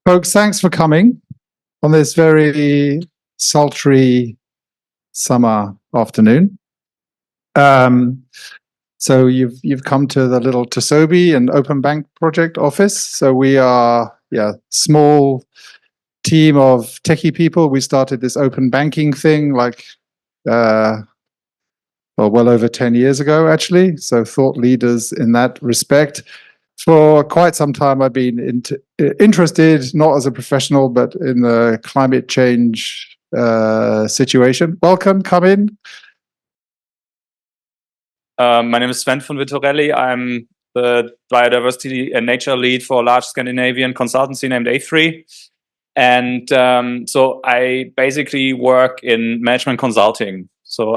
Folks, thanks for coming on this very sultry summer afternoon. So you've come to the little TESOBE and Open Bank project office. So we are small team of techie people. We started this open banking thing well over 10 years ago, actually. So thought leaders in that respect. For quite some time, I've been interested, not as a professional, but in the climate change situation. Welcome, come in. My name is Sven from Vittorelli. I'm the biodiversity and nature lead for a large Scandinavian consultancy named AFRY. And so I basically work in management consulting. So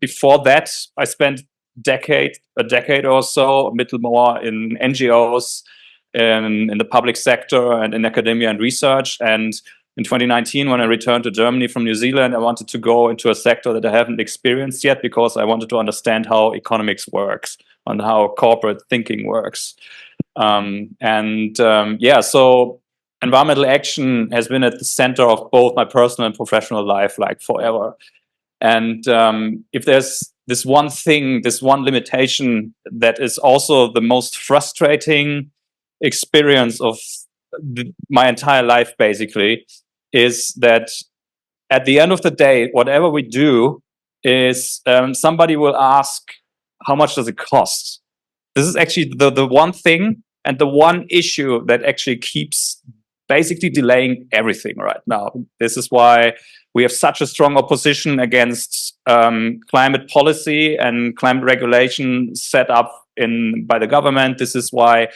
before that, I spent a decade or so, a little more in NGOs, in the public sector and in academia and research. And in 2019, when I returned to Germany from New Zealand, I wanted to go into a sector that I haven't experienced yet because I wanted to understand how economics works and how corporate thinking works. So environmental action has been at the center of both my personal and professional life, like forever. And if there's this one thing, this one limitation that is also the most frustrating experience of my entire life, basically, is that at the end of the day, whatever we do is somebody will ask, how much does it cost? This is actually the one thing and the one issue that actually keeps basically delaying everything right now. This is why we have such a strong opposition against climate policy and climate regulation set up by the government. This is why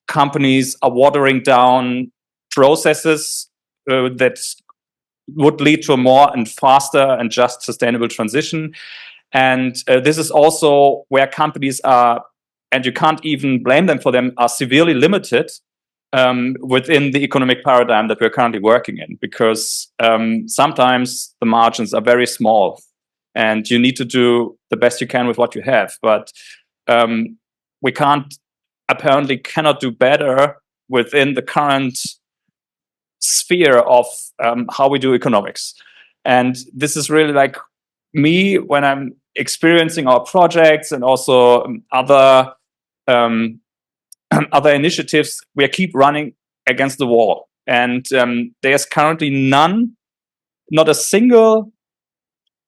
companies are watering down processes that would lead to a more and faster and just sustainable transition. And this is also where companies are, and you can't even blame them for them, are severely limited within the economic paradigm that we're currently working in, because sometimes the margins are very small and you need to do the best you can with what you have. But we apparently cannot do better within the current sphere of how we do economics. And this is really like me when I'm experiencing our projects and also other initiatives, we keep running against the wall. And there's currently not a single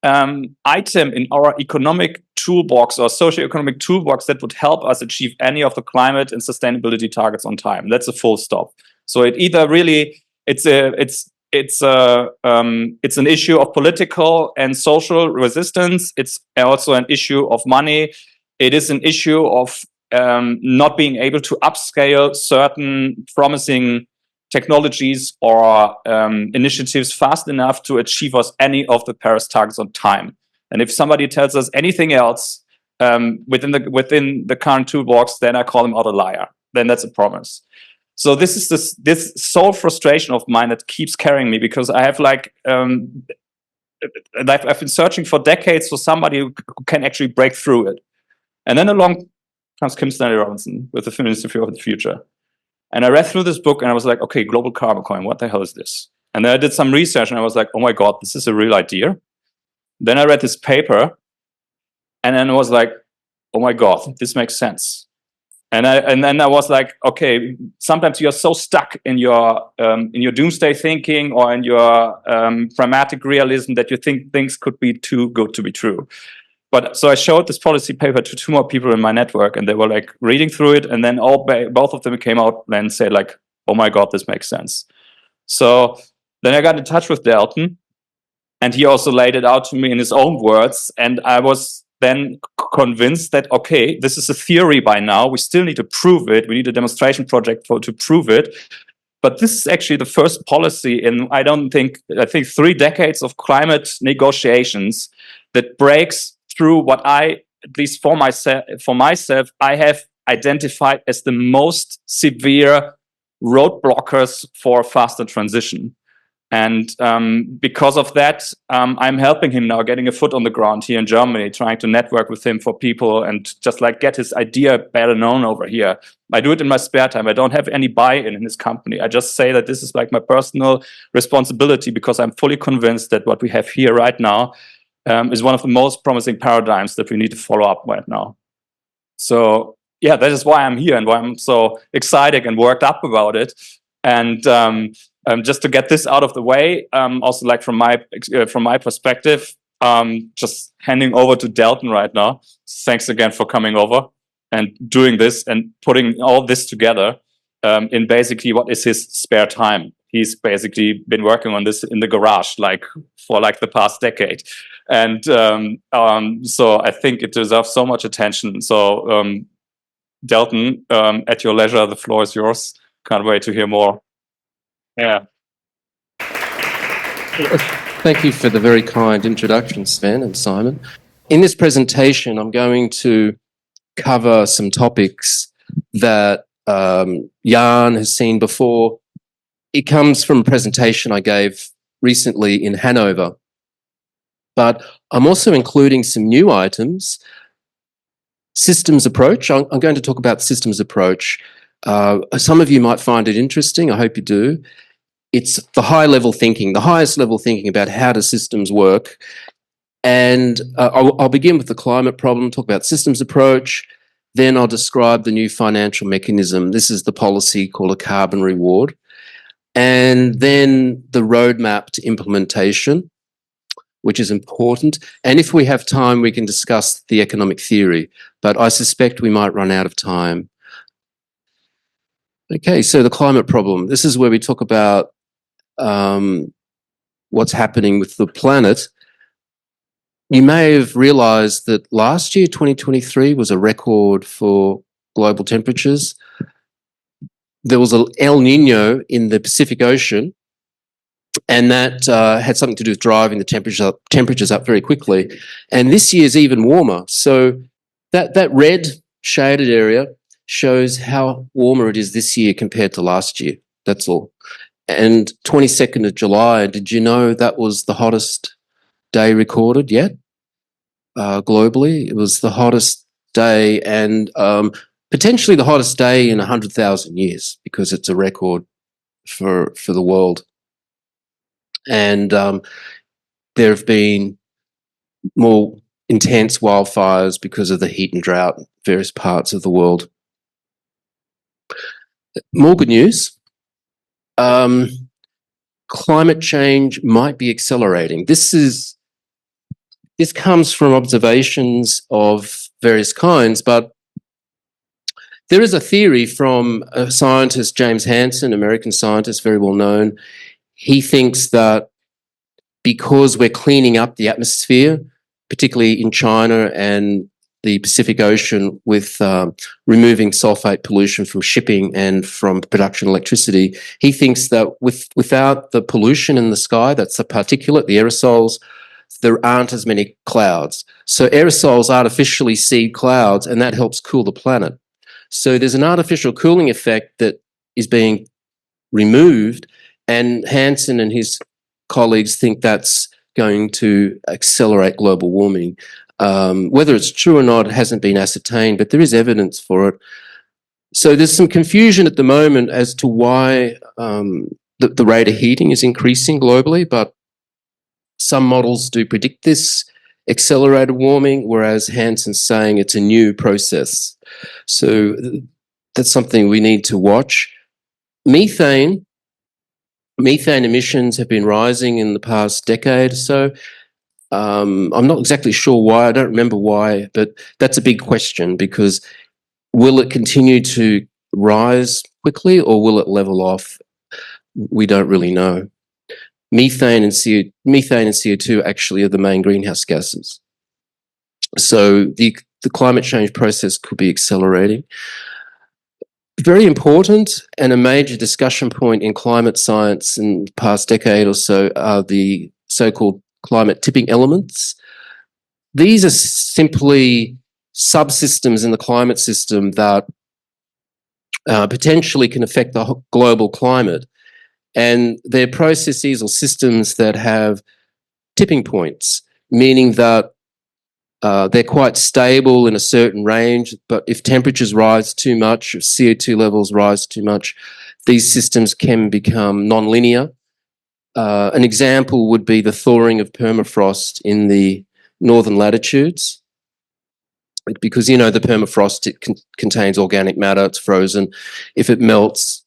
item in our economic toolbox or socio-economic toolbox that would help us achieve any of the climate and sustainability targets on time. That's a full stop. So it either really, it's an issue of political and social resistance. It's also an issue of money. It is an issue of not being able to upscale certain promising technologies or initiatives fast enough to achieve us any of the Paris targets on time. And if somebody tells us anything else within the current toolbox, then I call them out a liar. Then that's a promise. So this is this sole frustration of mine that keeps carrying me, because I have I've been searching for decades for somebody who can actually break through it. And then along comes Kim Stanley Robinson with the Philosophy of the Future. And I read through this book and I was like, okay, global carbon coin, what the hell is this? And then I did some research and I was like, oh my God, this is a real idea. Then I read this paper and then I was like, oh my God, this makes sense. And then I was like, okay, sometimes you're so stuck in your doomsday thinking or in your pragmatic realism that you think things could be too good to be true. But so I showed this policy paper to two more people in my network, and they were like reading through it, and then both of them came out and said like, "Oh my God, this makes sense." So then I got in touch with Delton, and he also laid it out to me in his own words, and I was then convinced that okay, this is a theory by now. We still need to prove it. We need a demonstration project to prove it. But this is actually the first policy in I think 3 decades of climate negotiations that breaks through what I, at least for myself, I have identified as the most severe roadblockers for faster transition. And because of that, I'm helping him now, getting a foot on the ground here in Germany, trying to network with him for people and just like get his idea better known over here. I do it in my spare time. I don't have any buy-in his company. I just say that this is like my personal responsibility, because I'm fully convinced that what we have here right now is one of the most promising paradigms that we need to follow up right now. So yeah, that is why I'm here and why I'm so excited and worked up about it. And just to get this out of the way, also like from my perspective, just handing over to Delton right now. Thanks again for coming over and doing this and putting all this together in basically what is his spare time. He's basically been working on this in the garage for the past decade. And so I think it deserves so much attention. So Delton, at your leisure, the floor is yours. Can't wait to hear more. Yeah. Thank you for the very kind introduction, Sven and Simon. In this presentation, I'm going to cover some topics that Jan has seen before. It comes from a presentation I gave recently in Hanover. But I'm also including some new items. Systems approach. I'm going to talk about systems approach. Some of you might find it interesting. I hope you do. It's the high-level thinking, the highest level thinking about how do systems work. And I'll begin with the climate problem, talk about systems approach. Then I'll describe the new financial mechanism. This is the policy called a carbon reward. And then the roadmap to implementation, which is important. And if we have time, we can discuss the economic theory, but I suspect we might run out of time. Okay, so the climate problem. This is where we talk about what's happening with the planet. You may have realized that last year, 2023, was a record for global temperatures. There was an El Nino in the Pacific Ocean, and that had something to do with driving the temperatures up very quickly. And this year's even warmer. So that red shaded area shows how warmer it is this year compared to last year. That's all. And 22nd of July, did you know that was the hottest day recorded yet? Globally, it was the hottest day and potentially the hottest day in 100,000 years, because it's a record for the world. And there have been more intense wildfires because of the heat and drought in various parts of the world. More good news. Climate change might be accelerating. This comes from observations of various kinds, but there is a theory from a scientist, James Hansen, American scientist, very well known. He thinks that because we're cleaning up the atmosphere, particularly in China and the Pacific Ocean, with removing sulfate pollution from shipping and from production electricity, he thinks that without the pollution in the sky, that's the particulate, the aerosols, there aren't as many clouds. So aerosols artificially seed clouds, and that helps cool the planet. So there's an artificial cooling effect that is being removed, and Hansen and his colleagues think that's going to accelerate global warming. Whether it's true or not hasn't been ascertained, but there is evidence for it. So there's some confusion at the moment as to why the rate of heating is increasing globally, but some models do predict this accelerated warming, whereas Hansen's saying it's a new process. So that's something we need to watch. Methane emissions have been rising in the past decade or so. I'm not exactly sure why, I don't remember why, but that's a big question, because will it continue to rise quickly or will it level off? We don't really know. Methane and CO2 actually are the main greenhouse gases. So the climate change process could be accelerating. Very important and a major discussion point in climate science in the past decade or so are the so-called climate tipping elements. These are simply subsystems in the climate system that potentially can affect the global climate. And they're processes or systems that have tipping points, meaning that they're quite stable in a certain range, but if temperatures rise too much, if CO2 levels rise too much, these systems can become non-linear. An example would be the thawing of permafrost in the northern latitudes, because, you know, the permafrost, it contains organic matter, it's frozen. If it melts,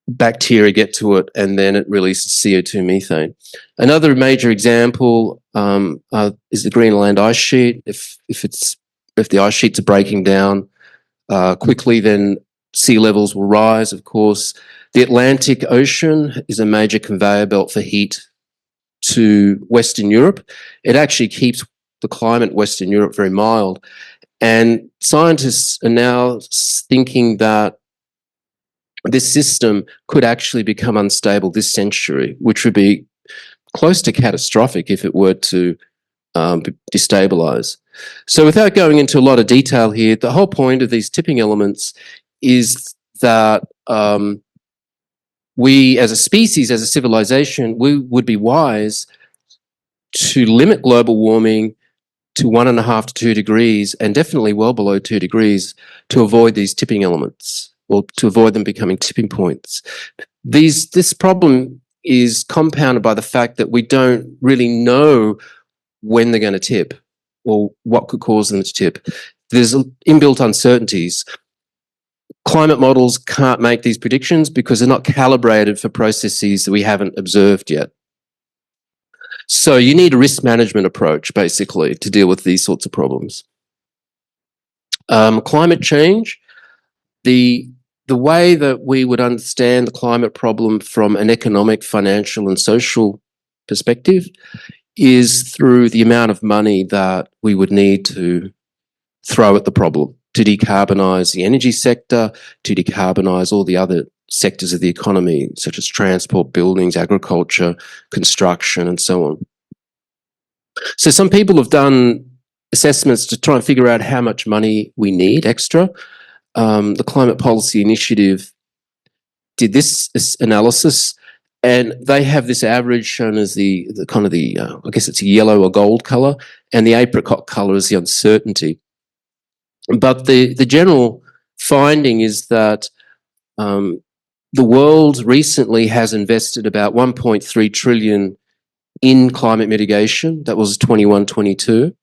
bacteria get to it and then it releases CO2 methane. Another major example is the Greenland ice sheet. If the ice sheets are breaking down quickly, then sea levels will rise, of course. The Atlantic Ocean is a major conveyor belt for heat to Western Europe. It actually keeps the climate in Western Europe very mild. And scientists are now thinking that this system could actually become unstable this century, which would be close to catastrophic if it were to destabilize. So without going into a lot of detail here, the whole point of these tipping elements is that we as a species, as a civilization, we would be wise to limit global warming to 1.5 to 2 degrees, and definitely well below 2 degrees, to avoid these tipping elements, or to avoid them becoming tipping points. This problem is compounded by the fact that we don't really know when they're going to tip or what could cause them to tip. There's inbuilt uncertainties. Climate models can't make these predictions because they're not calibrated for processes that we haven't observed yet. So you need a risk management approach, basically, to deal with these sorts of problems. Climate change, the way that we would understand the climate problem from an economic, financial, and social perspective is through the amount of money that we would need to throw at the problem to decarbonize the energy sector, to decarbonize all the other sectors of the economy, such as transport, buildings, agriculture, construction, and so on. So some people have done assessments to try and figure out how much money we need extra. The Climate Policy Initiative did this analysis, and they have this average shown as the kind of the, I guess it's a yellow or gold color, and the apricot color is the uncertainty. But the general finding is that the world recently has invested about 1.3 trillion in climate mitigation. That was 21-22.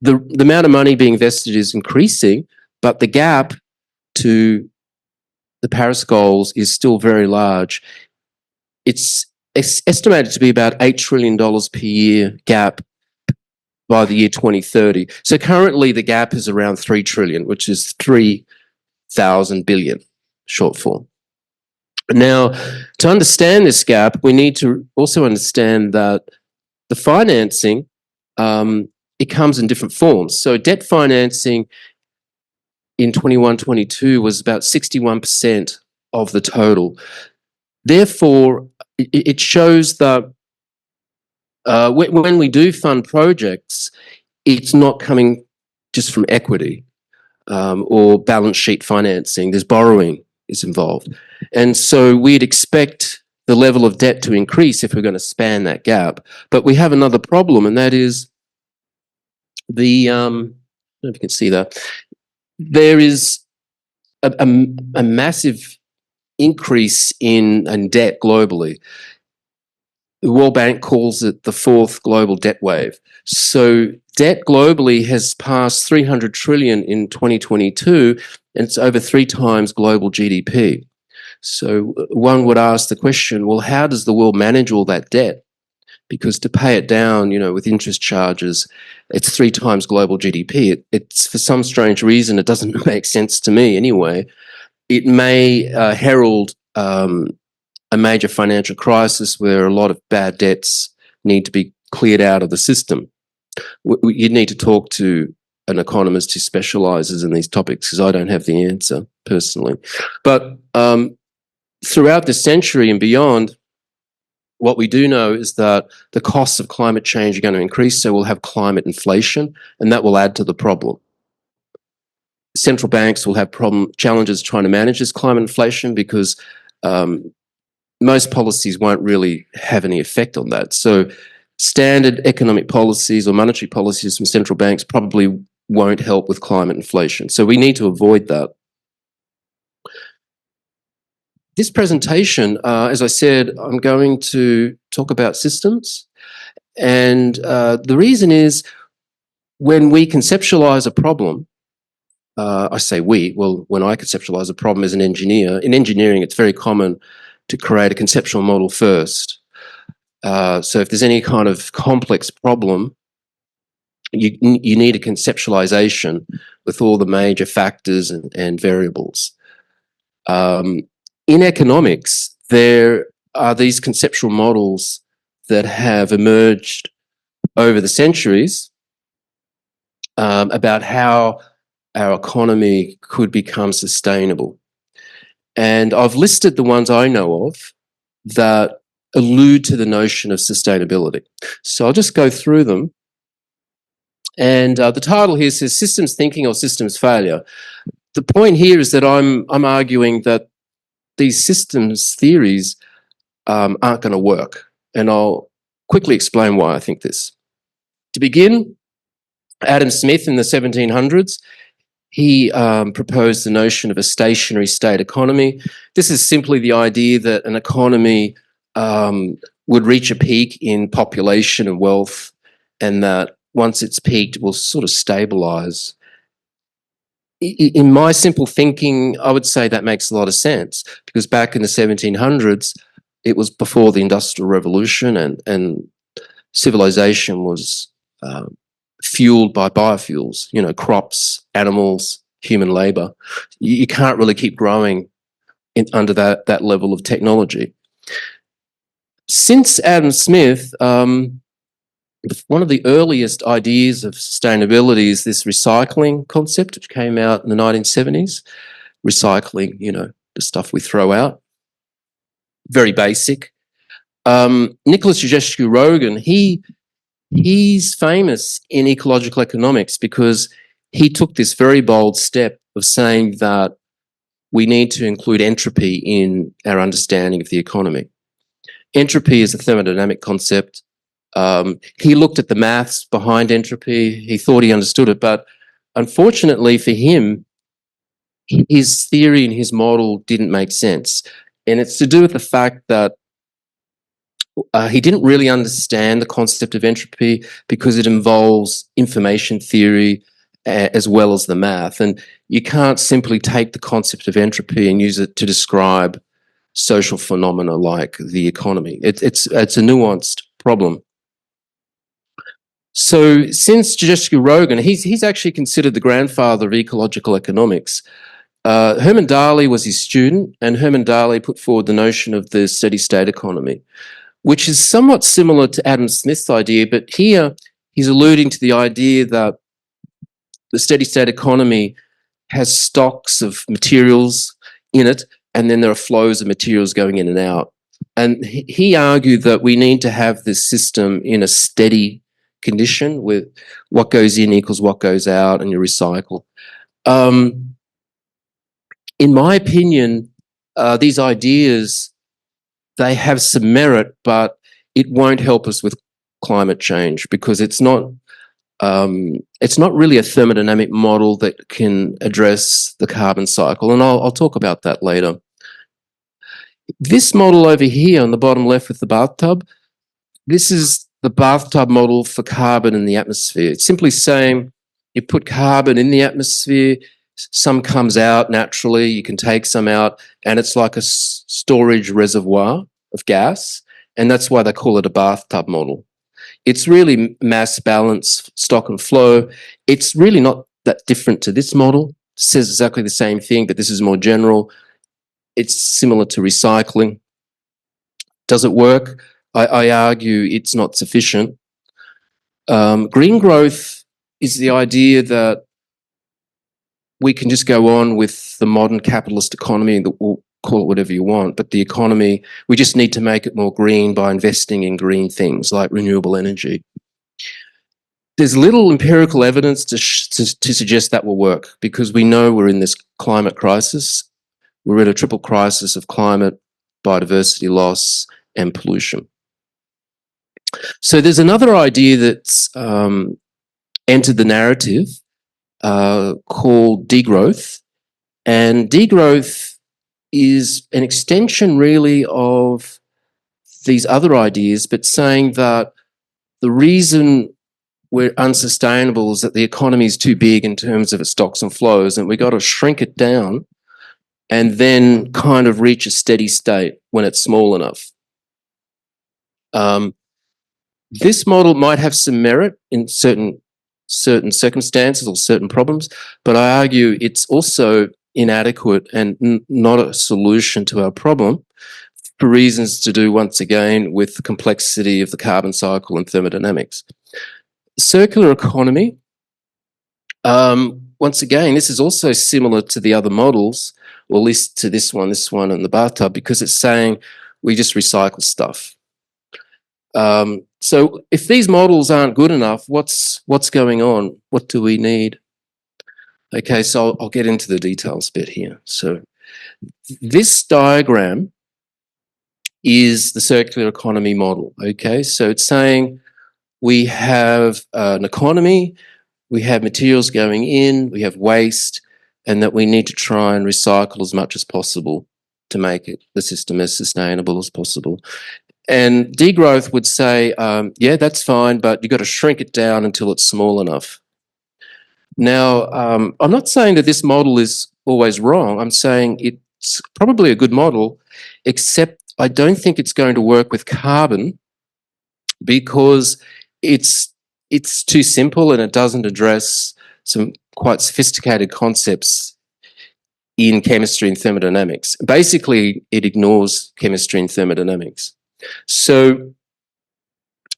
The amount of money being invested is increasing, but the gap to the Paris goals is still very large. It's estimated to be about $8 trillion per year gap by the year 2030. So currently the gap is around 3 trillion, which is 3,000 billion short form. Now, to understand this gap, we need to also understand that the financing, it comes in different forms. So debt financing in 21-22 was about 61% of the total. Therefore, it shows that when we do fund projects, it's not coming just from equity or balance sheet financing. There's borrowing is involved. And so we'd expect the level of debt to increase if we're going to span that gap. But we have another problem, and that is the, I don't know if you can see that, there is a massive increase in debt globally. The World Bank calls it the fourth global debt wave. So debt globally has passed 300 trillion in 2022, and it's over 3 times global GDP. So one would ask the question, well, how does the world manage all that debt? Because to pay it down, you know, with interest charges, it's 3 times global GDP. It's for some strange reason, it doesn't make sense to me anyway. It may herald a major financial crisis where a lot of bad debts need to be cleared out of the system. You'd need to talk to an economist who specializes in these topics, because I don't have the answer personally. But throughout this century and beyond, what we do know is that the costs of climate change are going to increase, so we'll have climate inflation, and that will add to the problem. Central banks will have challenges trying to manage this climate inflation because most policies won't really have any effect on that. So standard economic policies or monetary policies from central banks probably won't help with climate inflation. So we need to avoid that. This presentation, as I said, I'm going to talk about systems. And the reason is when we conceptualize a problem, I say we, well, when I conceptualize a problem as an engineer, in engineering, it's very common to create a conceptual model first. So if there's any kind of complex problem, you need a conceptualization with all the major factors and variables. In economics, there are these conceptual models that have emerged over the centuries about how our economy could become sustainable. And I've listed the ones I know of that allude to the notion of sustainability. So I'll just go through them. And the title here says Systems Thinking or Systems Failure. The point here is that I'm arguing that these systems theories aren't going to work. And I'll quickly explain why I think this. To begin, Adam Smith in the 1700s, he proposed the notion of a stationary state economy. This is simply the idea that an economy would reach a peak in population and wealth, and that once it's peaked, it will sort of stabilize. In my simple thinking, I would say that makes a lot of sense, because back in the 1700s, it was before the Industrial Revolution, and civilization was fueled by biofuels, you know, crops, animals, human labor. You can't really keep growing under that level of technology. Since Adam Smith, one of the earliest ideas of sustainability is this recycling concept, which came out in the 1970s. Recycling, you know, the stuff we throw out. Very basic. Nicholas Rogan, he's famous in ecological economics because he took this very bold step of saying that we need to include entropy in our understanding of the economy. Entropy is a thermodynamic concept. He looked at the maths behind entropy. He thought he understood it, but unfortunately for him, his theory and his model didn't make sense. And it's to do with the fact that he didn't really understand the concept of entropy because it involves information theory as well as the math. And you can't simply take the concept of entropy and use it to describe social phenomena like the economy. It's a nuanced problem. So since Rogan, he's actually considered the grandfather of ecological economics. Herman Daly was his student, and Herman Daly put forward the notion of the steady state economy, which is somewhat similar to Adam Smith's idea, but here he's alluding to the idea that the steady state economy has stocks of materials in it, and then there are flows of materials going in and out. And he argued that we need to have this system in a steady condition with what goes in equals what goes out, and you recycle. In my opinion, these ideas, they have some merit, but it won't help us with climate change because it's not really a thermodynamic model that can address the carbon cycle. And I'll talk about that later. This model over here on the bottom left with the bathtub, this is the bathtub model for carbon in the atmosphere. It's simply saying you put carbon in the atmosphere, some comes out naturally, you can take some out, and it's like a storage reservoir of gas, and that's why they call it a bathtub model. It's really mass balance, stock and flow. It's really not that different to this model. It says exactly the same thing, but this is more general. It's similar to recycling. Does it work? I argue it's not sufficient. Green growth is the idea that we can just go on with the modern capitalist economy, and we'll call it whatever you want, but the economy, we just need to make it more green by investing in green things like renewable energy. There's little empirical evidence to suggest that will work because we know we're in this climate crisis. We're in a triple crisis of climate, biodiversity loss, and pollution. So there's another idea that's entered the narrative called degrowth. And degrowth is an extension really of these other ideas, but saying that the reason we're unsustainable is that the economy is too big in terms of its stocks and flows, and we've got to shrink it down and then kind of reach a steady state when it's small enough. This model might have some merit in certain circumstances or certain problems, but I argue it's also inadequate and not a solution to our problem for reasons to do, once again, with the complexity of the carbon cycle and thermodynamics. Circular economy, once again, this is also similar to the other models, or at least to this one and the bathtub, because it's saying we just recycle stuff. So if these models aren't good enough, what's going on? What do we need? Okay, so I'll get into the details a bit here. So this diagram is the circular economy model. Okay, so it's saying we have an economy, we have materials going in, we have waste, and that we need to try and recycle as much as possible to make the system as sustainable as possible. And degrowth would say, yeah, that's fine, but you've got to shrink it down until it's small enough. Now, I'm not saying that this model is always wrong. I'm saying it's probably a good model, except I don't think it's going to work with carbon because it's too simple and it doesn't address some quite sophisticated concepts in chemistry and thermodynamics. Basically, it ignores chemistry and thermodynamics. So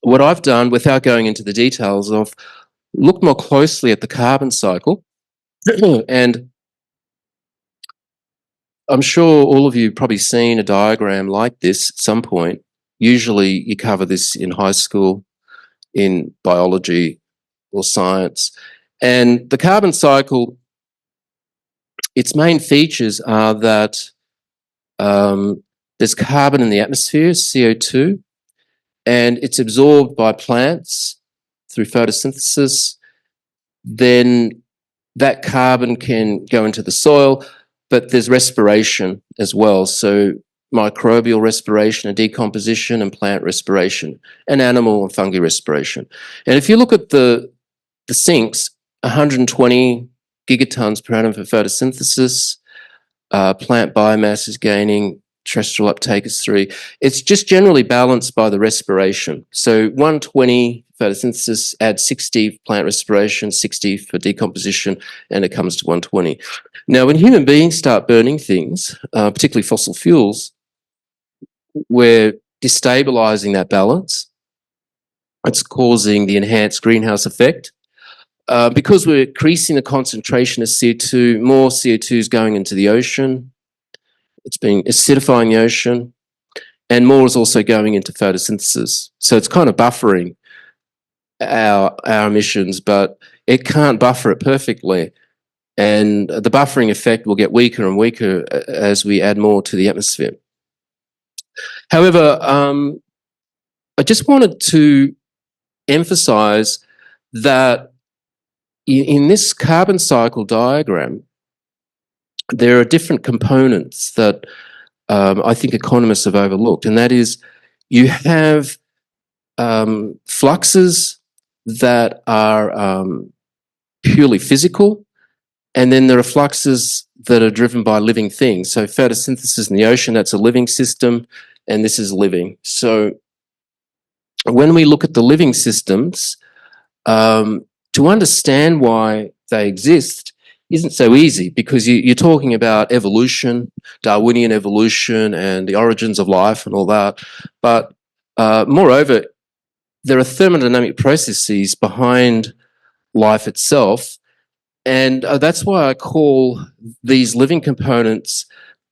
what I've done, without going into the details, I've looked more closely at the carbon cycle, and I'm sure all of you have probably seen a diagram like this at some point. Usually you cover this in high school, in biology or science. And the carbon cycle, its main features are that there's carbon in the atmosphere, CO2, and it's absorbed by plants through photosynthesis. Then that carbon can go into the soil, but there's respiration as well. So microbial respiration and decomposition, and plant respiration, and animal and fungi respiration. And if you look at the sinks, 120 gigatons per annum for photosynthesis, plant biomass is gaining, terrestrial uptake is 3. It's just generally balanced by the respiration. So 120 photosynthesis, add 60 plant respiration, 60 for decomposition, and it comes to 120. Now, when human beings start burning things, particularly fossil fuels, we're destabilizing that balance. It's causing the enhanced greenhouse effect. Because we're increasing the concentration of CO2, more CO2 is going into the ocean. It's being acidifying the ocean, and more is also going into photosynthesis. So it's kind of buffering our emissions, but it can't buffer it perfectly. And the buffering effect will get weaker and weaker as we add more to the atmosphere. However, I just wanted to emphasize that in this carbon cycle diagram, there are different components that I think economists have overlooked, and that is you have fluxes that are purely physical, and then there are fluxes that are driven by living things. So photosynthesis in the ocean, that's a living system, and this is living. So when we look at the living systems, to understand why they exist isn't so easy, because you're talking about evolution, Darwinian evolution, and the origins of life and all that. But moreover, there are thermodynamic processes behind life itself. And that's why I call these living components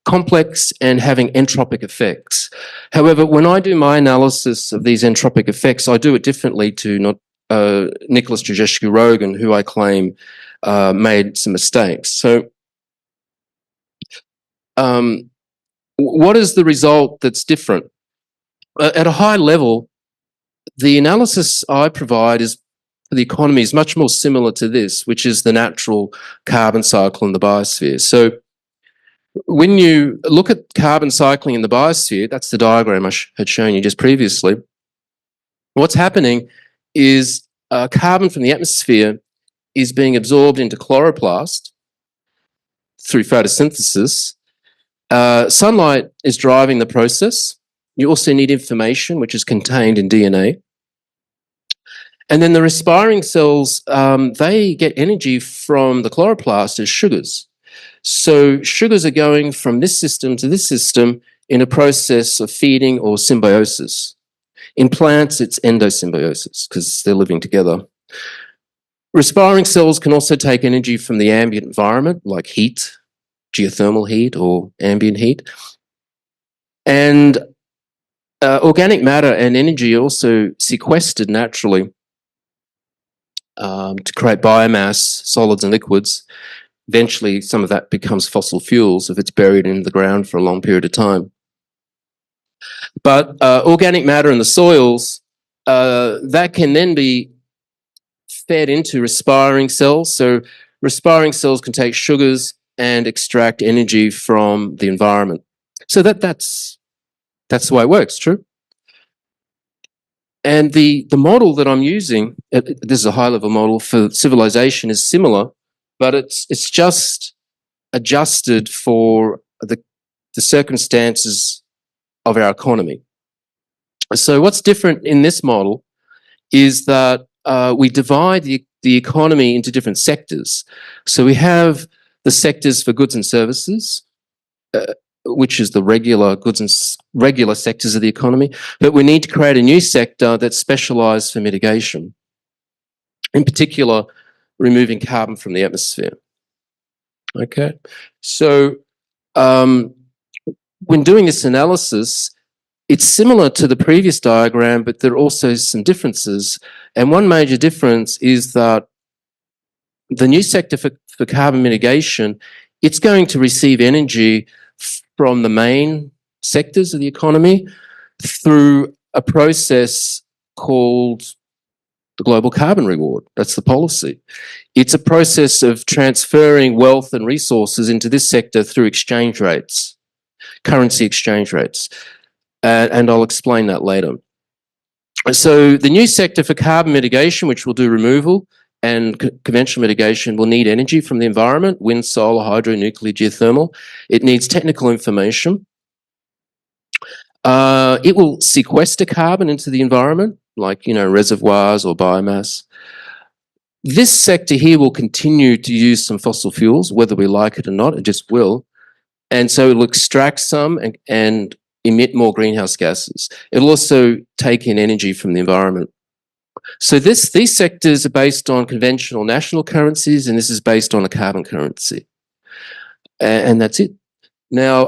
complex and having entropic effects. However, when I do my analysis of these entropic effects, I do it differently to Nicholas Georgescu-Roegen, who I claim made some mistakes. So when What is the result that's different? At a high level, the analysis I provide is for the economy is much more similar to this, which is the natural carbon cycle in the biosphere. So when you look at carbon cycling in the biosphere, that's the diagram I had shown you just previously. What's happening is carbon from the atmosphere is being absorbed into chloroplast through photosynthesis. Sunlight is driving the process. You also need information, which is contained in DNA. And then the respiring cells, they get energy from the chloroplast as sugars. So sugars are going from this system to this system in a process of feeding or symbiosis. In plants, it's endosymbiosis because they're living together. Respiring cells can also take energy from the ambient environment, like heat, geothermal heat or ambient heat. And organic matter and energy are also sequestered naturally to create biomass, solids and liquids. Eventually, some of that becomes fossil fuels if it's buried in the ground for a long period of time. But organic matter in the soils, that can then be fed into respiring cells. So respiring cells can take sugars and extract energy from the environment. So that's the way it works, true? And the model that I'm using, this is a high-level model for civilization, is similar, but it's just adjusted for the circumstances of our economy. So what's different in this model is that we divide the economy into different sectors. So we have the sectors for goods and services, which is the regular goods and regular sectors of the economy, but we need to create a new sector that's specialised for mitigation. In particular, removing carbon from the atmosphere. Okay, so when doing this analysis, it's similar to the previous diagram, but there are also some differences. And one major difference is that the new sector for carbon mitigation, it's going to receive energy from the main sectors of the economy through a process called the global carbon reward. That's the policy. It's a process of transferring wealth and resources into this sector through exchange rates, currency exchange rates. And I'll explain that later. So the new sector for carbon mitigation, which will do removal and conventional mitigation, will need energy from the environment: wind, solar, hydro, nuclear, geothermal. It needs technical information. It will sequester carbon into the environment, like, reservoirs or biomass. This sector here will continue to use some fossil fuels, whether we like it or not, it just will. And so it'll extract some and emit more greenhouse gases. It'll also take in energy from the environment. So these sectors are based on conventional national currencies, and this is based on a carbon currency. And that's it. Now,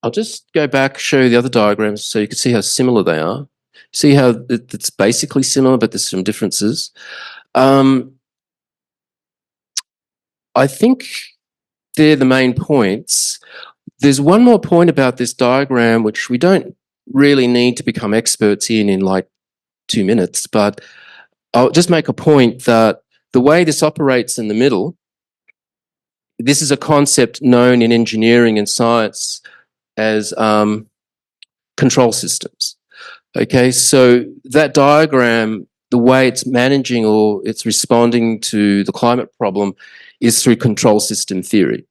I'll just go back, show you the other diagrams so you can see how similar they are. See how it's basically similar, but there's some differences. I think they're the main points. There's one more point about this diagram, which we don't really need to become experts in like 2 minutes, but I'll just make a point that the way this operates in the middle, this is a concept known in engineering and science as control systems. Okay, so that diagram, the way it's managing or it's responding to the climate problem is through control system theory.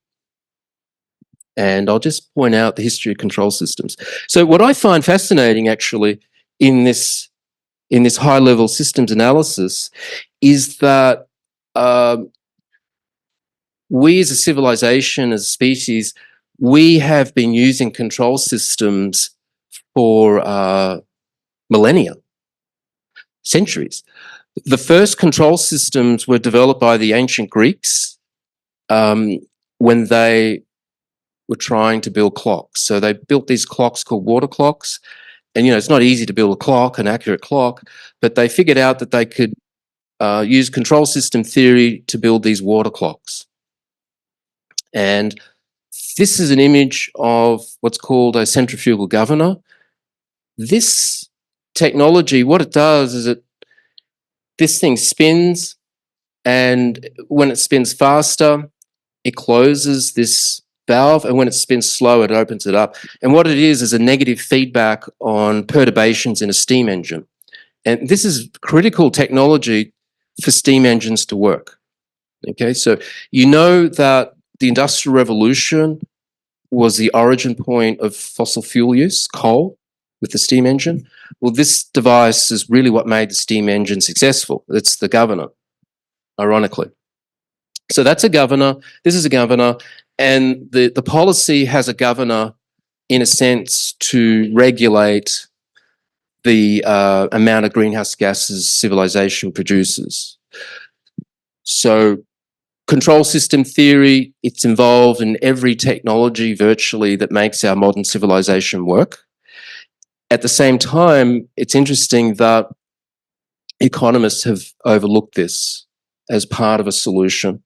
And I'll just point out the history of control systems. So what I find fascinating actually in this high-level systems analysis is that we as a civilization, as a species, we have been using control systems for millennia, centuries. The first control systems were developed by the ancient Greeks when they were trying to build clocks. So they built these clocks called water clocks. And, it's not easy to build a clock, an accurate clock, but they figured out that they could use control system theory to build these water clocks. And This is an image of what's called a centrifugal governor. This technology, what it does is this thing spins, and when it spins faster, it closes this valve, and when it spins slow, it opens it up. And what it is a negative feedback on perturbations in a steam engine. And this is critical technology for steam engines to work. Okay, so you know that the Industrial Revolution was the origin point of fossil fuel use, coal, with the steam engine. Well, this device is really what made the steam engine successful. It's the governor, ironically. So that's a governor. This is a governor. And the policy has a governor, in a sense, to regulate the amount of greenhouse gases civilization produces. So control system theory, it's involved in every technology virtually that makes our modern civilization work. At the same time, it's interesting that economists have overlooked this as part of a solution.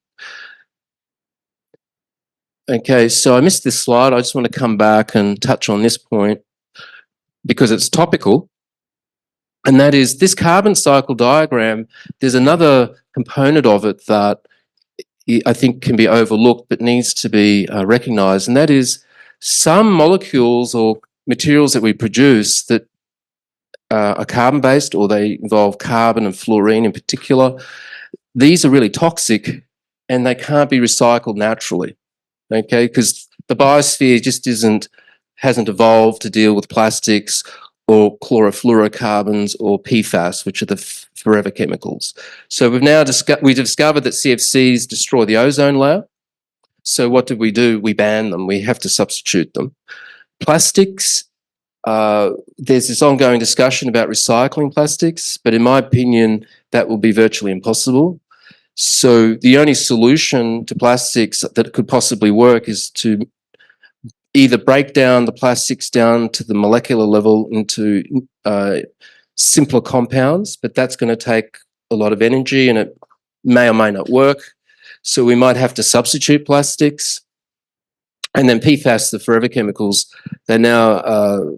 Okay, so I missed this slide. I just want to come back and touch on this point because it's topical. And that is this carbon cycle diagram. There's another component of it that I think can be overlooked but needs to be recognized. And that is some molecules or materials that we produce that are carbon-based, or they involve carbon and fluorine in particular. These are really toxic and they can't be recycled naturally. Okay, because the biosphere just hasn't evolved to deal with plastics or chlorofluorocarbons or PFAS, which are the forever chemicals. So we've now discovered that CFCs destroy the ozone layer. So what do? We ban them. We have to substitute them. Plastics, there's this ongoing discussion about recycling plastics, but in my opinion, that will be virtually impossible. So the only solution to plastics that could possibly work is to either break down the plastics down to the molecular level into simpler compounds, but that's going to take a lot of energy and it may or may not work. So we might have to substitute plastics. And then PFAS, the forever chemicals, they now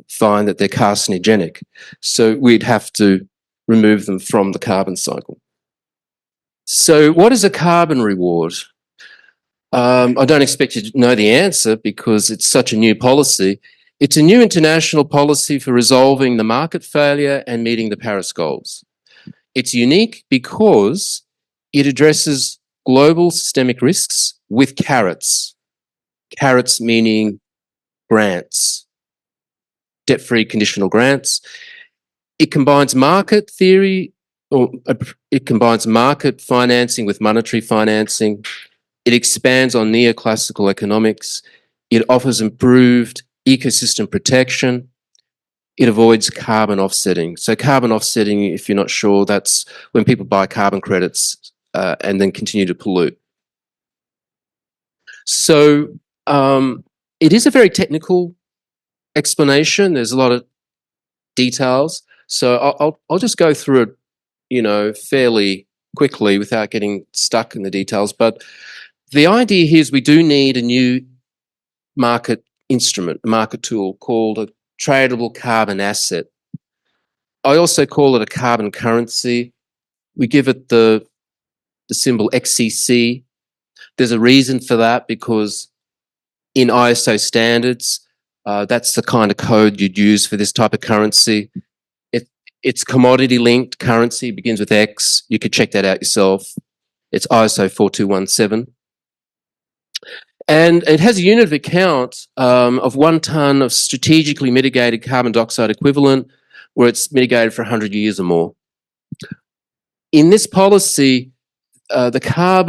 find that they're carcinogenic. So we'd have to remove them from the carbon cycle. So what is a carbon reward? I don't expect you to know the answer because it's such a new policy. It's a new international policy for resolving the market failure and meeting the Paris goals. It's unique because it addresses global systemic risks with carrots. Carrots meaning grants, debt-free conditional grants. It combines market theory, or it combines market financing with monetary financing. It expands on neoclassical economics. It offers improved ecosystem protection. It avoids carbon offsetting. So carbon offsetting, if you're not sure, that's when people buy carbon credits and then continue to pollute. So it is a very technical explanation. There's a lot of details. So I'll just go through it, fairly quickly without getting stuck in the details. But the idea here is we do need a new market instrument, a market tool called a tradable carbon asset. I also call it a carbon currency. We give it the symbol XCC. There's a reason for that because in ISO standards, that's the kind of code you'd use for this type of currency. It's commodity-linked currency, begins with X. You could check that out yourself. It's ISO 4217. And it has a unit of account of 1 tonne of strategically mitigated carbon dioxide equivalent, where it's mitigated for 100 years or more. In this policy, the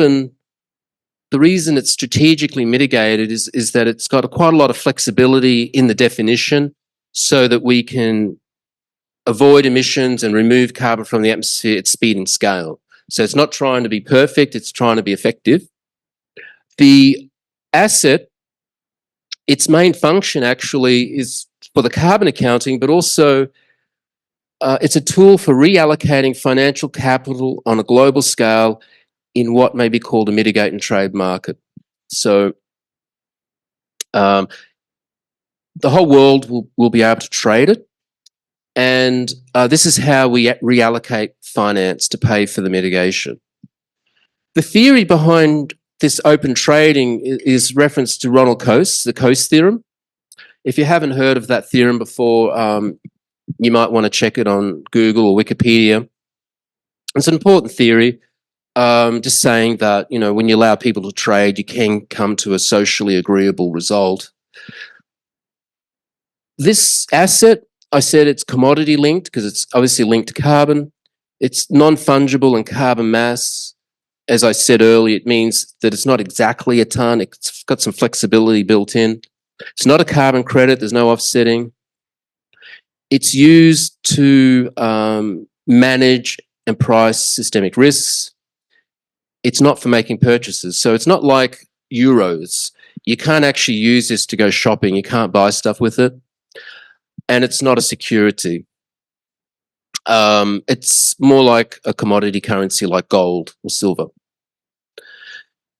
reason it's strategically mitigated is that it's got quite a lot of flexibility in the definition so that we can avoid emissions and remove carbon from the atmosphere at speed and scale. So it's not trying to be perfect, it's trying to be effective. The asset, its main function actually is for the carbon accounting, but also it's a tool for reallocating financial capital on a global scale in what may be called a mitigate and trade market. So The whole world will be able to trade it. And this is how we reallocate finance to pay for the mitigation. The theory behind this open trading is reference to Ronald Coase, the Coase theorem. If you haven't heard of that theorem before, you might want to check it on Google or Wikipedia. It's an important theory, just saying that, you know, when you allow people to trade, you can come to a socially agreeable result. This asset, I said it's commodity linked because it's obviously linked to carbon. It's non-fungible and carbon mass. As I said earlier, it means that it's not exactly a ton. It's got some flexibility built in. It's not a carbon credit. There's no offsetting. It's used to manage and price systemic risks. It's not for making purchases. So it's not like euros. You can't actually use this to go shopping. You can't buy stuff with it. And it's not a security. It's more like a commodity currency like gold or silver.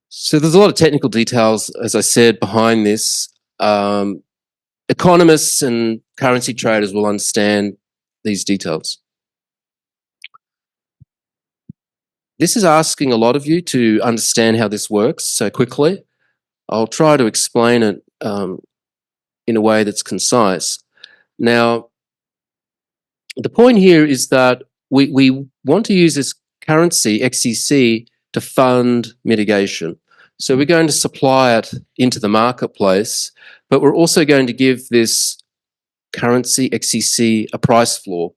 So there's a lot of technical details, as I said, behind this. Economists and currency traders will understand these details. This is asking a lot of you to understand how this works so quickly. I'll try to explain it in a way that's concise. Now, the point here is that we want to use this currency, XCC, to fund mitigation. So we're going to supply it into the marketplace, but we're also going to give this currency, XCC, a price floor.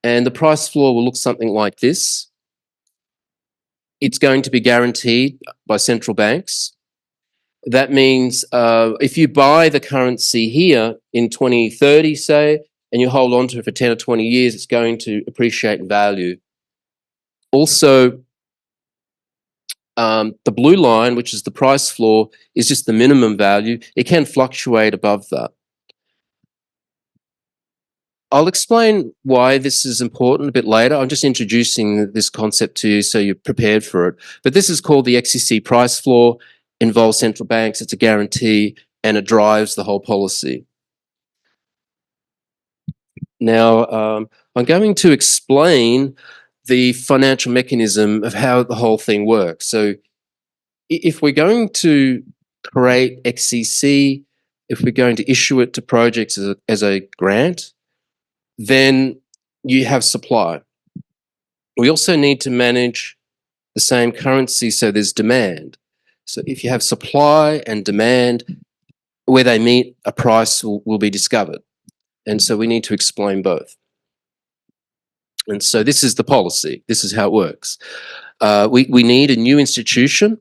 And the price floor will look something like this. It's going to be guaranteed by central banks. That means if you buy the currency here in 2030, say, and you hold on to it for 10 or 20 years, it's going to appreciate in value. Also, the blue line, which is the price floor, is just the minimum value. It can fluctuate above that. I'll explain why this is important a bit later. I'm just introducing this concept to you so you're prepared for it. But this is called the XCC price floor, involves central banks, it's a guarantee, and it drives the whole policy. Now, I'm going to explain the financial mechanism of how the whole thing works. So if we're going to create XCC, if we're going to issue it to projects as a grant, then you have supply. We also need to manage the same currency, so there's demand. So if you have supply and demand, where they meet, a price will be discovered. And so we need to explain both. And so this is the policy. This is how it works. We need a new institution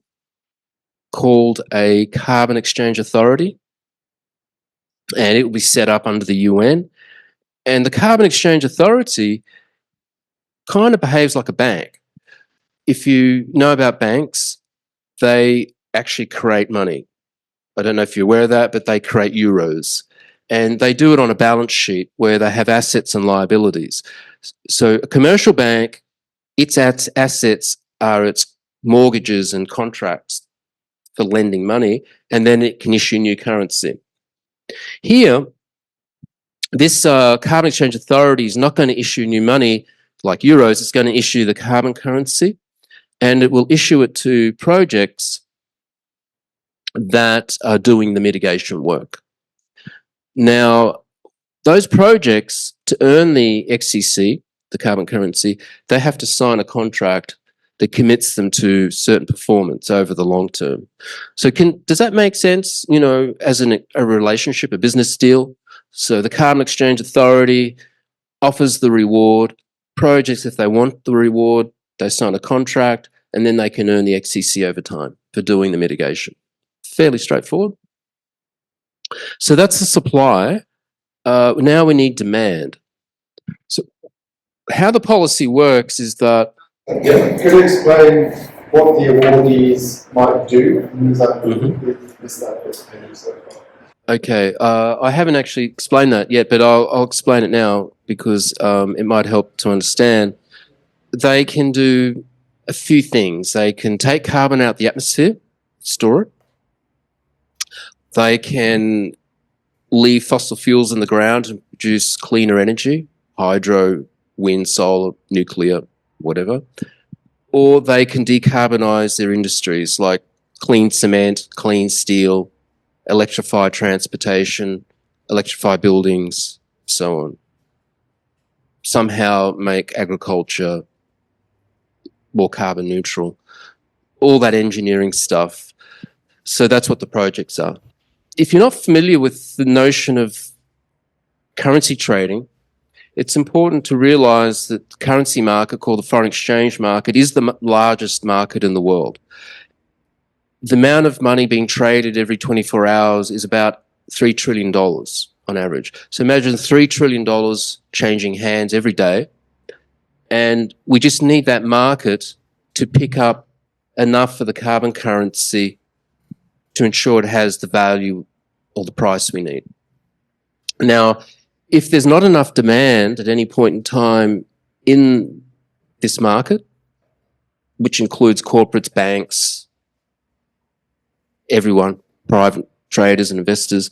called a Carbon Exchange Authority, and it will be set up under the UN. And the Carbon Exchange Authority kind of behaves like a bank. If you know about banks, they actually create money. I don't know if you're aware of that, but they create euros. And they do it on a balance sheet where they have assets and liabilities. So a commercial bank, its assets are its mortgages and contracts for lending money, and then it can issue new currency. Here, this Carbon Exchange Authority is not going to issue new money like euros. It's going to issue the carbon currency, and it will issue it to projects that are doing the mitigation work. Now, those projects, to earn the XCC, the carbon currency, they have to sign a contract that commits them to certain performance over the long term. So does that make sense, you know, as a relationship, a business deal? So the Carbon Exchange Authority offers the reward. Projects, if they want the reward, they sign a contract, and then they can earn the XCC over time for doing the mitigation. Fairly straightforward. So that's the supply. Now we need demand. So how the policy works is that... Yeah, could you explain what the awardees might do? With that so far. Okay, I haven't actually explained that yet, but I'll explain it now because it might help to understand. They can do a few things. They can take carbon out of the atmosphere, store it. They can leave fossil fuels in the ground and produce cleaner energy, hydro, wind, solar, nuclear, whatever. Or they can decarbonise their industries like clean cement, clean steel, electrify transportation, electrify buildings, so on. Somehow make agriculture more carbon neutral. All that engineering stuff. So that's what the projects are. If you're not familiar with the notion of currency trading, it's important to realise that the currency market, called the foreign exchange market, is the largest market in the world. The amount of money being traded every 24 hours is about $3 trillion on average. So imagine $3 trillion changing hands every day. And we just need that market to pick up enough for the carbon currency to ensure it has the value or the price we need. Now, if there's not enough demand at any point in time in this market, which includes corporates, banks, everyone, private traders and investors,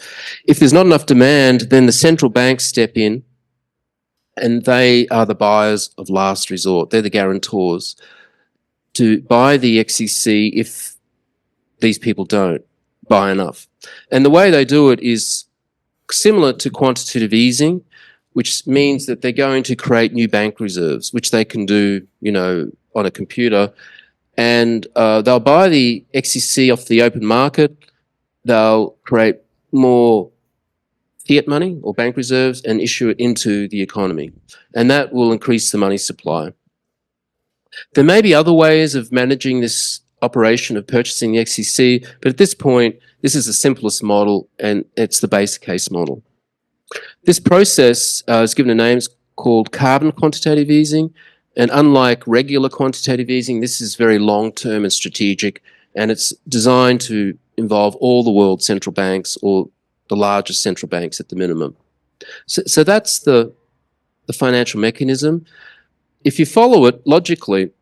if there's not enough demand, then the central banks step in and they are the buyers of last resort. They're the guarantors to buy the XCC if these people don't buy enough. And the way they do it is similar to quantitative easing, which means that they're going to create new bank reserves, which they can do, on a computer. And they'll buy the XCC off the open market. They'll create more fiat money or bank reserves and issue it into the economy. And that will increase the money supply. There may be other ways of managing this operation of purchasing the XCC, but at this point, this is the simplest model and it's the base case model. This process is given a name called carbon quantitative easing, and unlike regular quantitative easing, this is very long-term and strategic, and it's designed to involve all the world's central banks or the largest central banks at the minimum. So that's the financial mechanism. If you follow it logically,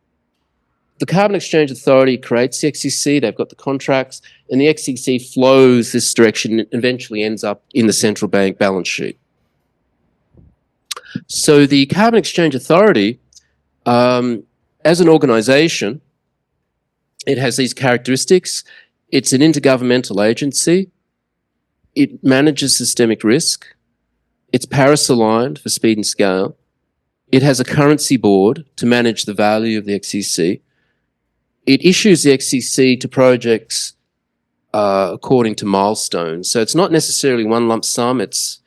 the Carbon Exchange Authority creates the XCC, they've got the contracts, and the XCC flows this direction and eventually ends up in the central bank balance sheet. So the Carbon Exchange Authority, as an organisation, it has these characteristics. It's an intergovernmental agency. It manages systemic risk. It's Paris-aligned for speed and scale. It has a currency board to manage the value of the XCC. It issues the XCC to projects according to milestones. So it's not necessarily one lump sum, it's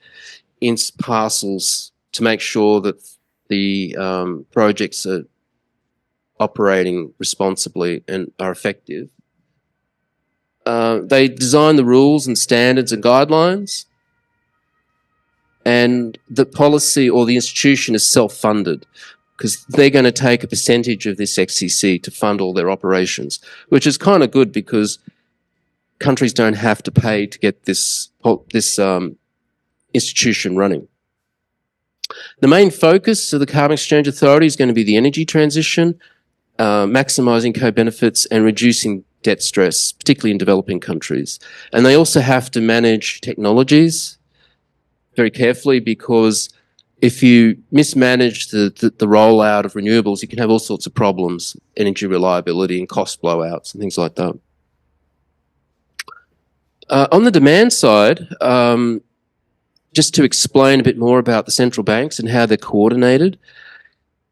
in parcels to make sure that the projects are operating responsibly and are effective. They design the rules and standards and guidelines, and the policy or the institution is self-funded because they're going to take a percentage of this XCC to fund all their operations, which is kind of good because countries don't have to pay to get this institution running. The main focus of the Carbon Exchange Authority is going to be the energy transition, maximising co-benefits and reducing debt stress, particularly in developing countries. And they also have to manage technologies very carefully because if you mismanage the rollout of renewables, you can have all sorts of problems, energy reliability and cost blowouts and things like that. On the demand side, just to explain a bit more about the central banks and how they're coordinated,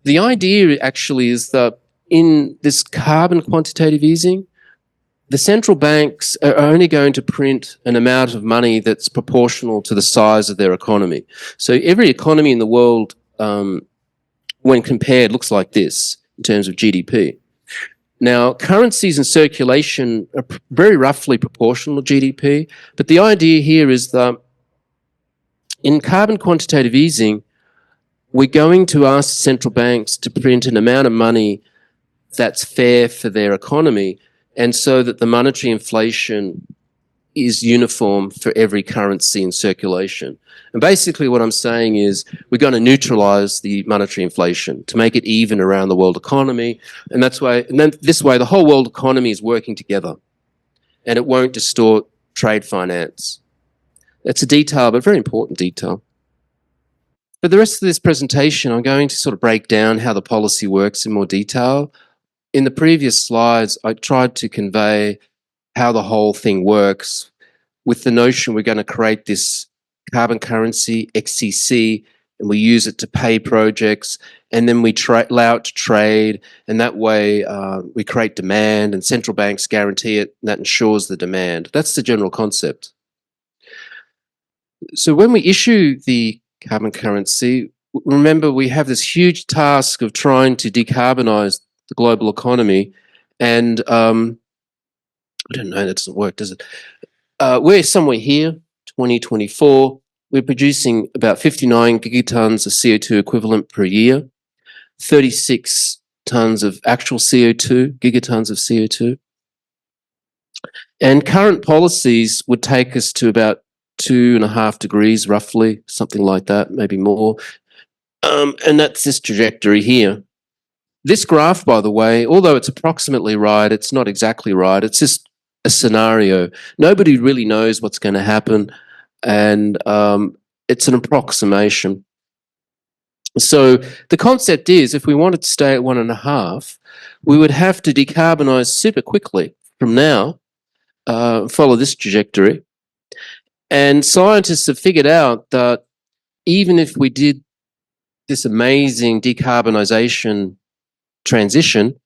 the idea actually is that in this carbon quantitative easing, the central banks are only going to print an amount of money that's proportional to the size of their economy. So every economy in the world, when compared, looks like this in terms of GDP. Now, currencies in circulation are very roughly proportional to GDP, but the idea here is that in carbon quantitative easing, we're going to ask central banks to print an amount of money that's fair for their economy, and so that the monetary inflation is uniform for every currency in circulation. And basically what I'm saying is we're going to neutralize the monetary inflation to make it even around the world economy. And that's why, and then this way the whole world economy is working together and it won't distort trade finance. It's a detail, but very important detail. For the rest of this presentation, I'm going to sort of break down how the policy works in more detail. In the previous slides, I tried to convey how the whole thing works with the notion we're going to create this carbon currency, XCC, and we use it to pay projects, and then we allow it to trade, and that way we create demand, and central banks guarantee it, and that ensures the demand. That's the general concept. So when we issue the carbon currency, remember we have this huge task of trying to decarbonize the global economy, and I don't know, that doesn't work, does it? We're somewhere here, 2024. We're producing about 59 gigatons of CO2 equivalent per year, 36 tons of actual CO2, gigatons of CO2. And current policies would take us to about 2.5 degrees, roughly, something like that, maybe more. And that's this trajectory here. This graph, by the way, although it's approximately right, it's not exactly right. It's just a scenario. Nobody really knows what's going to happen, and it's an approximation. So the concept is, if we wanted to stay at 1.5, we would have to decarbonize super quickly from now, follow this trajectory. And scientists have figured out that even if we did this amazing decarbonization transition,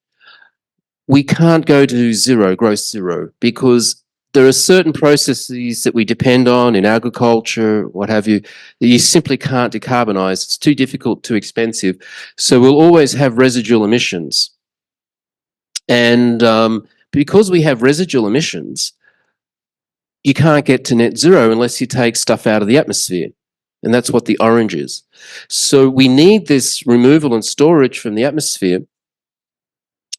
we can't go to zero, gross zero, because there are certain processes that we depend on in agriculture, what have you, that you simply can't decarbonize. It's too difficult, too expensive. So we'll always have residual emissions. And because we have residual emissions, you can't get to net zero unless you take stuff out of the atmosphere. And that's what the orange is. So we need this removal and storage from the atmosphere,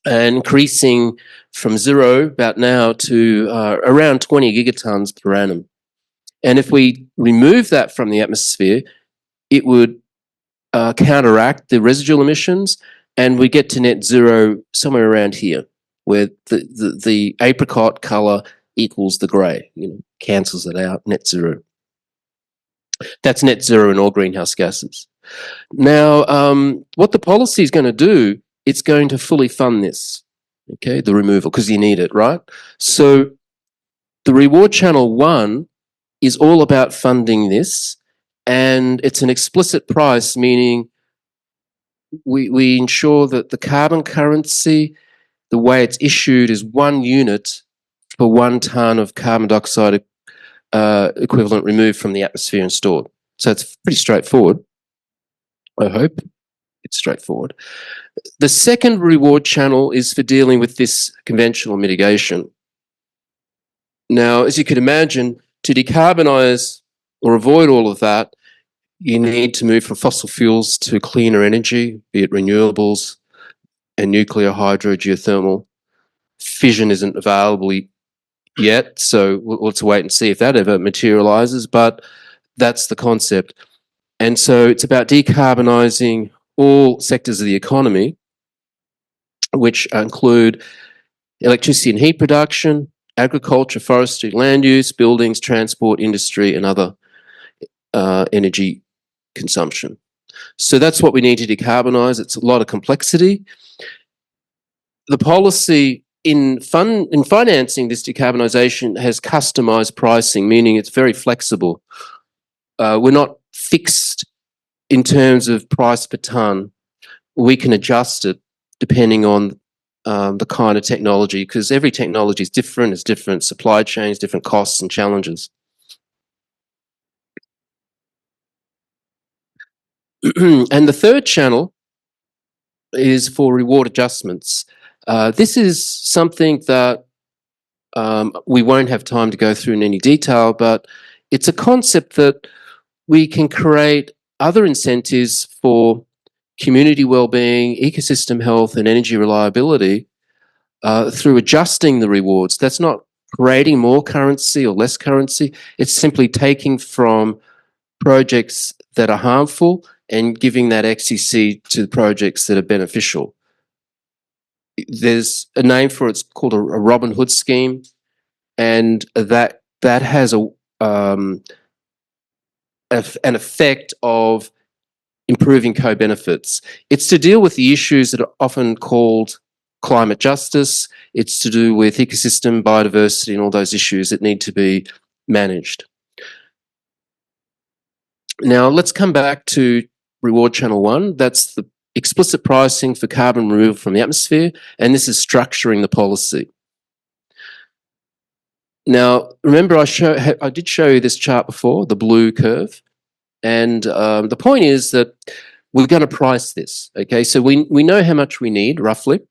increasing from zero about now to around 20 gigatons per annum. And if we remove that from the atmosphere, it would counteract the residual emissions, and we get to net zero somewhere around here, where the apricot color equals the gray, cancels it out, net zero. That's net zero in all greenhouse gases. Now, what the policy is going to do, it's going to fully fund this, okay, the removal, because you need it, right? So the reward channel 1 is all about funding this, and it's an explicit price, meaning we ensure that the carbon currency, the way it's issued, is 1 unit for 1 ton of carbon dioxide equivalent removed from the atmosphere and stored. So it's pretty straightforward. I hope it's straightforward. The second reward channel is for dealing with this conventional mitigation. Now, as you could imagine, to decarbonize or avoid all of that, you need to move from fossil fuels to cleaner energy, be it renewables and nuclear, hydro, geothermal. Fission isn't available yet, so we'll have to wait and see if that ever materializes, but that's the concept. And so it's about decarbonizing all sectors of the economy, which include electricity and heat production, agriculture, forestry, land use, buildings, transport, industry, and other energy consumption. So that's what we need to decarbonize. It's a lot of complexity. The policy in financing this decarbonization has customized pricing, meaning it's very flexible. We're not fixed in terms of price per ton. We can adjust it depending on the kind of technology, because every technology is different, has different supply chains, different costs and challenges. And the third channel is for reward adjustments. This is something that we won't have time to go through in any detail, but it's a concept that we can create other incentives for community well-being, ecosystem health, and energy reliability through adjusting the rewards. That's not creating more currency or less currency. It's simply taking from projects that are harmful and giving that XCC to projects that are beneficial. There's a name for it, it's called a Robin Hood scheme, and that that has an effect of improving co-benefits. It's to deal with the issues that are often called climate justice. It's to do with ecosystem, biodiversity, and all those issues that need to be managed. Now, let's come back to reward channel 1. That's the explicit pricing for carbon removal from the atmosphere, and this is structuring the policy. Now, remember I did show you this chart before, the blue curve, and the point is that we're going to price this, okay? So we know how much we need, roughly,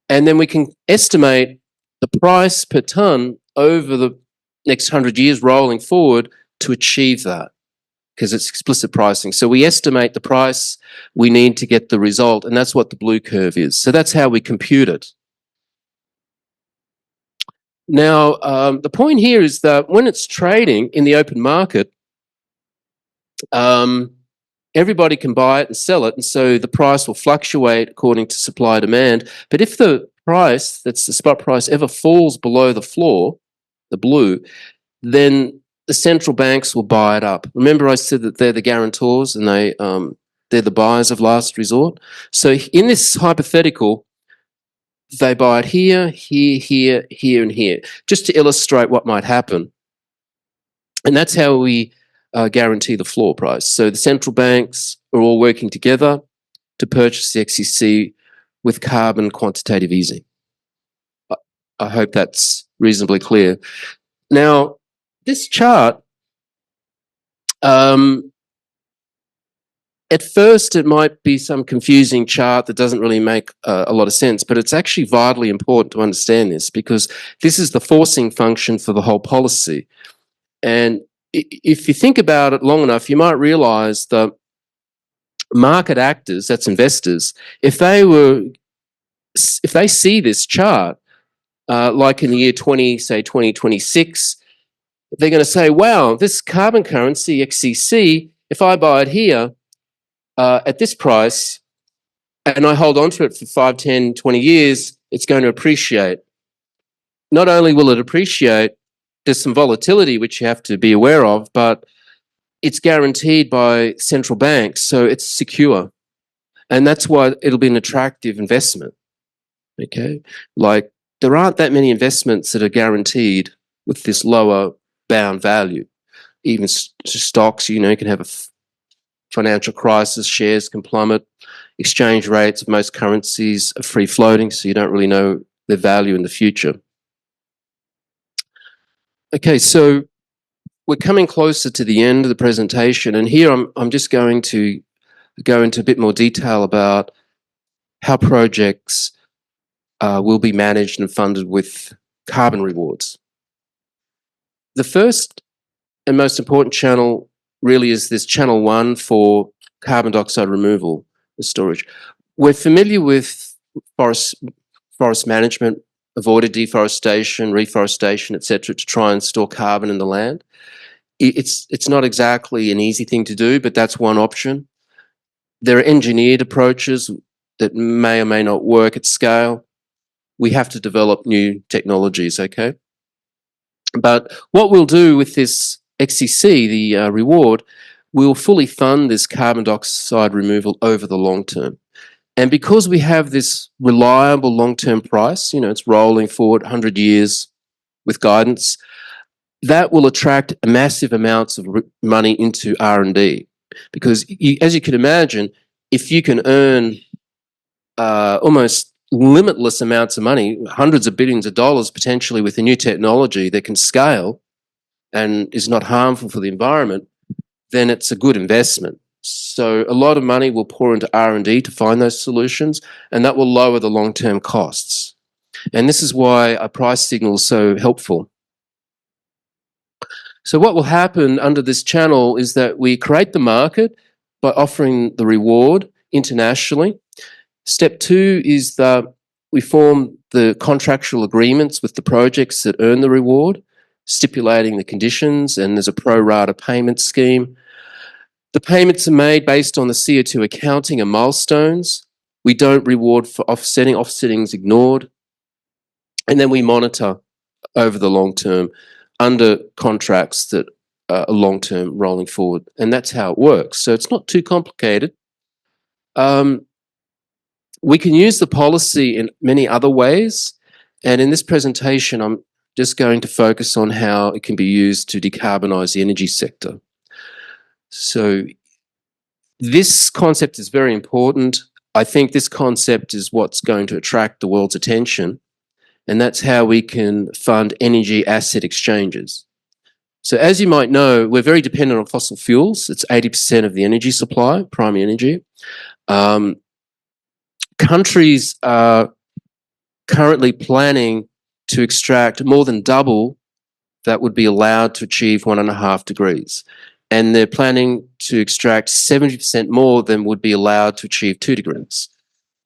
and then we can estimate the price per tonne over the next 100 years rolling forward to achieve that, because it's explicit pricing. So we estimate the price we need to get the result, and that's what the blue curve is. So that's how we compute it. Now, the point here is that when it's trading in the open market, everybody can buy it and sell it, and so the price will fluctuate according to supply demand. But if the price, that's the spot price, ever falls below the floor, the blue, then the central banks will buy it up. Remember I said that they're the guarantors and they're the buyers of last resort? So in this hypothetical, they buy it here, here, here, here, and here, just to illustrate what might happen. And that's how we guarantee the floor price. So the central banks are all working together to purchase the XCC with carbon quantitative easing. I hope that's reasonably clear. Now, this chart, at first it might be some confusing chart that doesn't really make a lot of sense, but it's actually vitally important to understand this, because this is the forcing function for the whole policy. And if you think about it long enough, you might realize that market actors, that's investors, if they see this chart, like in the year 2026, they're going to say, wow, this carbon currency, XCC, if I buy it here at this price and I hold on to it for 5, 10, 20 years, it's going to appreciate. Not only will it appreciate, there's some volatility which you have to be aware of, but it's guaranteed by central banks, so it's secure. And that's why it'll be an attractive investment, okay? Like, there aren't that many investments that are guaranteed with this lower bound value. Even stocks, you know, you can have a financial crisis, shares can plummet, exchange rates of most currencies are free floating, so you don't really know their value in the future. Okay, so we're coming closer to the end of the presentation, and here I'm just going to go into a bit more detail about how projects will be managed and funded with carbon rewards. The first and most important channel really is this channel 1 for carbon dioxide removal and storage. We're familiar with forest management, avoided deforestation, reforestation, etc., to try and store carbon in the land. It's not exactly an easy thing to do, but that's one option. There are engineered approaches that may or may not work at scale. We have to develop new technologies, okay? But what we'll do with this XCC, the reward, we'll fully fund this carbon dioxide removal over the long term. And because we have this reliable long-term price, you know, it's rolling forward 100 years with guidance, that will attract massive amounts of money into R&D. Because as you can imagine, if you can earn almost limitless amounts of money, hundreds of billions of dollars potentially with a new technology that can scale and is not harmful for the environment, then it's a good investment. So a lot of money will pour into R&D to find those solutions, and that will lower the long-term costs. And this is why a price signal is so helpful. So what will happen under this channel is that we create the market by offering the reward internationally. Step 2 is that we form the contractual agreements with the projects that earn the reward, stipulating the conditions, and there's a pro rata payment scheme. The payments are made based on the CO2 accounting and milestones. We don't reward for offsetting. Offsetting is ignored. And then we monitor over the long term under contracts that are long-term rolling forward. And that's how it works. So it's not too complicated. We can use the policy in many other ways. And in this presentation, I'm just going to focus on how it can be used to decarbonize the energy sector. So this concept is very important. I think this concept is what's going to attract the world's attention, and that's how we can fund energy asset exchanges. So as you might know, we're very dependent on fossil fuels. It's 80% of the energy supply, primary energy. Countries are currently planning to extract more than double that would be allowed to achieve 1.5 degrees. And they're planning to extract 70% more than would be allowed to achieve 2 degrees.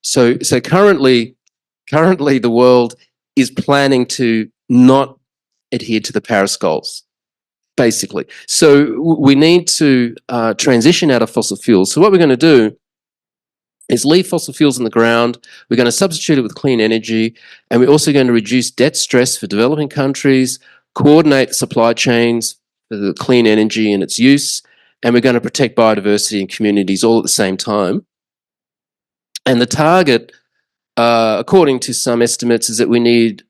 So currently the world is planning to not adhere to the Paris goals, basically. So we need to transition out of fossil fuels. So what we're going to do is leave fossil fuels in the ground. We're going to substitute it with clean energy, and we're also going to reduce debt stress for developing countries, coordinate the supply chains for the clean energy and its use, and we're going to protect biodiversity and communities all at the same time. And the target, according to some estimates, is that we need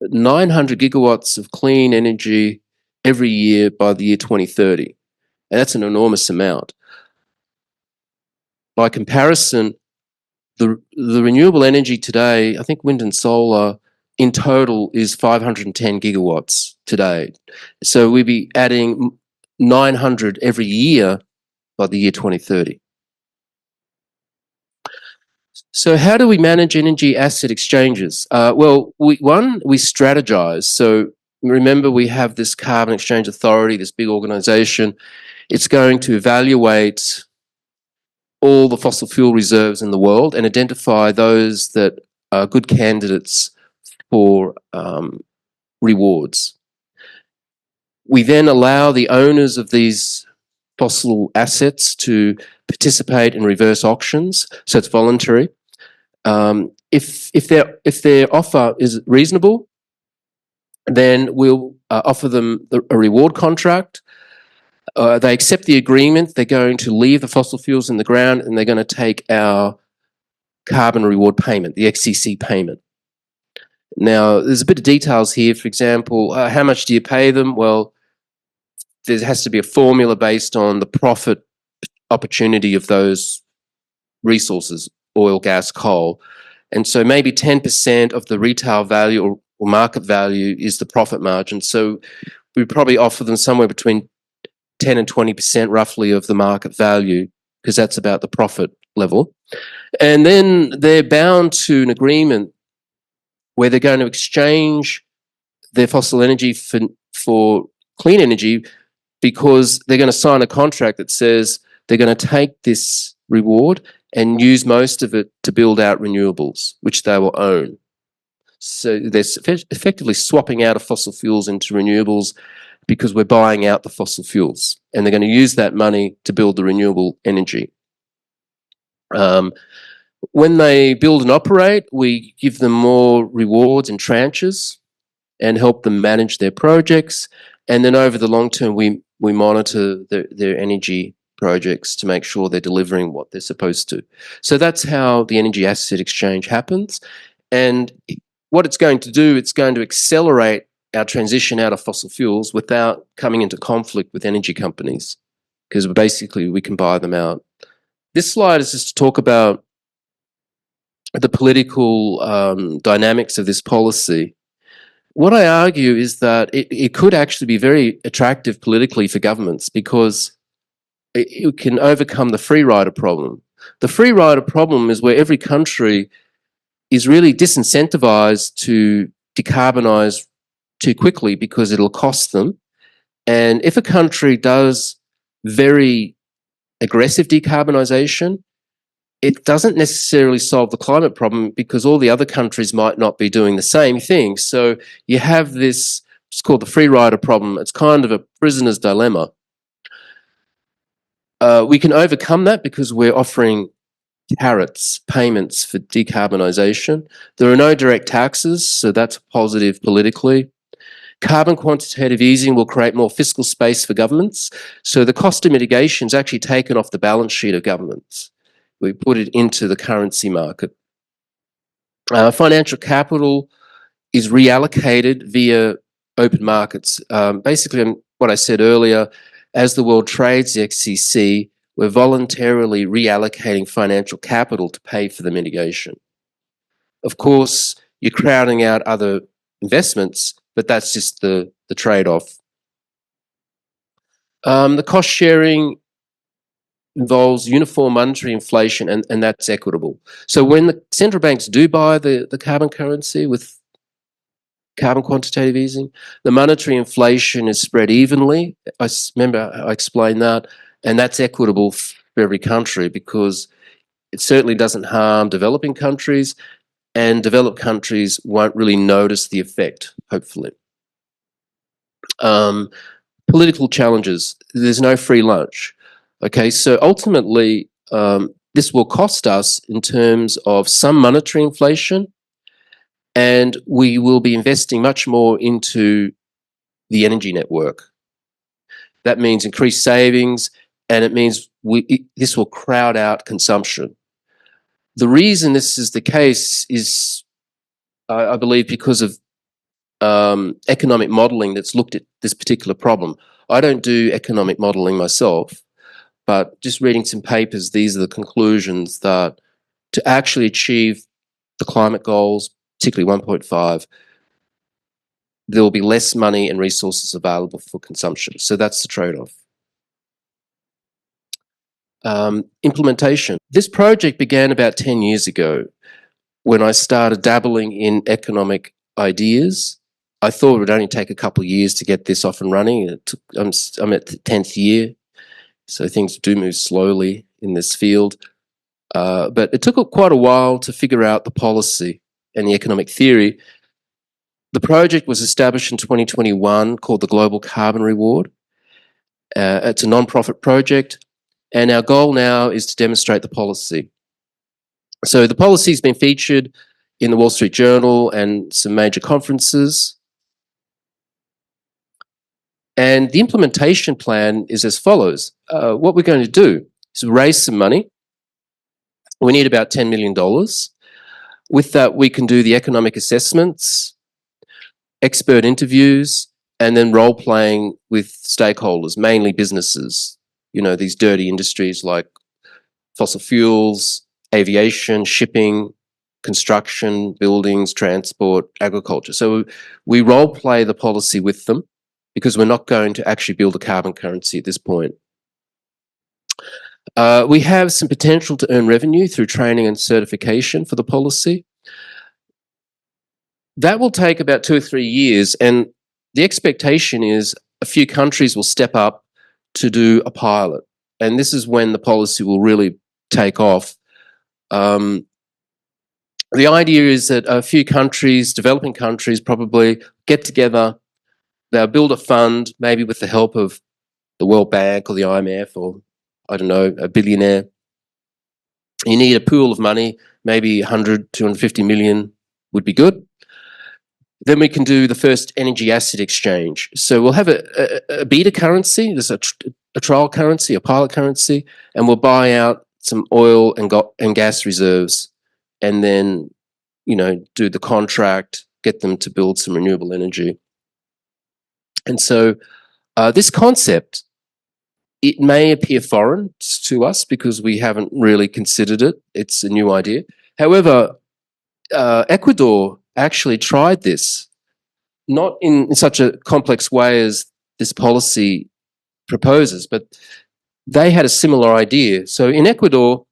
900 gigawatts of clean energy every year by the year 2030. And that's an enormous amount. By comparison, the renewable energy today, I think wind and solar in total is 510 gigawatts today. So we'd be adding 900 every year by the year 2030. So how do we manage energy asset exchanges? Well, we strategize. So remember, we have this Carbon Exchange Authority, this big organization. It's going to evaluate all the fossil fuel reserves in the world and identify those that are good candidates for rewards. We then allow the owners of these fossil assets to participate in reverse auctions, so it's voluntary. If their offer is reasonable, then we'll offer them a reward contract. They accept the agreement. They're going to leave the fossil fuels in the ground, and they're going to take our carbon reward payment, the XCC payment. Now, there's a bit of details here. For example, how much do you pay them? Well, there has to be a formula based on the profit opportunity of those resources, oil, gas, coal. And so maybe 10% of the retail value or market value is the profit margin. So we probably offer them somewhere between 10 and 20% roughly of the market value, because that's about the profit level. And then they're bound to an agreement where they're going to exchange their fossil energy for clean energy, because they're going to sign a contract that says they're going to take this reward and use most of it to build out renewables, which they will own. So they're effectively swapping out of fossil fuels into renewables because we're buying out the fossil fuels, and they're going to use that money to build the renewable energy. When they build and operate, we give them more rewards in tranches and help them manage their projects. And then over the long term, we monitor their energy projects to make sure they're delivering what they're supposed to. So that's how the energy asset exchange happens. And what it's going to do, it's going to accelerate our transition out of fossil fuels without coming into conflict with energy companies, because basically we can buy them out. This slide is just to talk about the political dynamics of this policy. What I argue is that it could actually be very attractive politically for governments, because it can overcome the free rider problem. The free rider problem is where every country is really disincentivized to decarbonize too quickly because it'll cost them. And if a country does very aggressive decarbonization, it doesn't necessarily solve the climate problem, because all the other countries might not be doing the same thing. So you have this, it's called the free rider problem. It's kind of a prisoner's dilemma. We can overcome that because we're offering carrots, payments for decarbonization. There are no direct taxes, so that's positive politically. Carbon quantitative easing will create more fiscal space for governments. So the cost of mitigation is actually taken off the balance sheet of governments. We put it into the currency market. Financial capital is reallocated via open markets. Basically, what I said earlier, as the world trades the XCC, we're voluntarily reallocating financial capital to pay for the mitigation. Of course, you're crowding out other investments, but that's just the trade-off. The cost sharing involves uniform monetary inflation, and that's equitable. So when the central banks do buy the carbon currency with carbon quantitative easing, the monetary inflation is spread evenly. Remember I explained that, and that's equitable for every country because it certainly doesn't harm developing countries, and developed countries won't really notice the effect, hopefully. Political challenges. There's no free lunch. Okay, so ultimately, this will cost us in terms of some monetary inflation, and we will be investing much more into the energy network. That means increased savings, and it means this will crowd out consumption. The reason this is the case is, I believe, because of economic modelling that's looked at this particular problem. I don't do economic modelling myself, but just reading some papers, these are the conclusions that to actually achieve the climate goals, particularly 1.5, there will be less money and resources available for consumption. So that's the trade-off. Implementation. This project began about 10 years ago when I started dabbling in economic ideas. I thought it would only take a couple of years to get this off and running. I'm at the 10th year, so things do move slowly in this field. But it took quite a while to figure out the policy and the economic theory. The project was established in 2021 called the Global Carbon Reward. It's a non-profit project, and our goal now is to demonstrate the policy. So the policy has been featured in the Wall Street Journal and some major conferences. And the implementation plan is as follows. What we're going to do is raise some money. We need about $10 million. With that, we can do the economic assessments, expert interviews, and then role-playing with stakeholders, mainly businesses. You know, these dirty industries like fossil fuels, aviation, shipping, construction, buildings, transport, agriculture. So we role-play the policy with them because we're not going to actually build a carbon currency at this point. We have some potential to earn revenue through training and certification for the policy. That will take about 2 or 3 years, and the expectation is a few countries will step up to do a pilot, and this is when the policy will really take off. The idea is that a few countries, developing countries, probably get together, they'll build a fund, maybe with the help of the World Bank or the IMF or, I don't know, a billionaire. You need a pool of money, maybe 100, 250 million would be good. Then we can do the first energy asset exchange. So we'll have a beta currency, there's a trial currency, a pilot currency, and we'll buy out some oil and gas reserves, and then, you know, do the contract, get them to build some renewable energy. And so this concept, it may appear foreign to us because we haven't really considered it. It's a new idea. However, Ecuador actually tried this, not in such a complex way as this policy proposes, but they had a similar idea. So in Ecuador,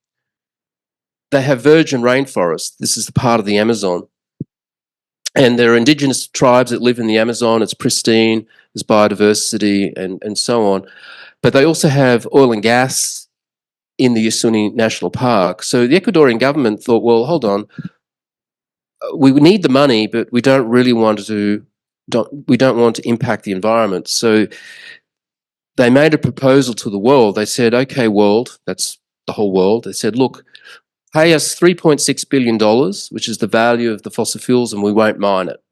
they have virgin rainforests. This is the part of the Amazon. And there are indigenous tribes that live in the Amazon. It's pristine, there's biodiversity and so on. But they also have oil and gas in the Yasuni National Park. So the Ecuadorian government thought, well, hold on, we need the money, but we don't really want to, we don't want to impact the environment. So they made a proposal to the world. They said, okay, world, that's the whole world. They said, look, pay us $3.6 billion, which is the value of the fossil fuels, and we won't mine it.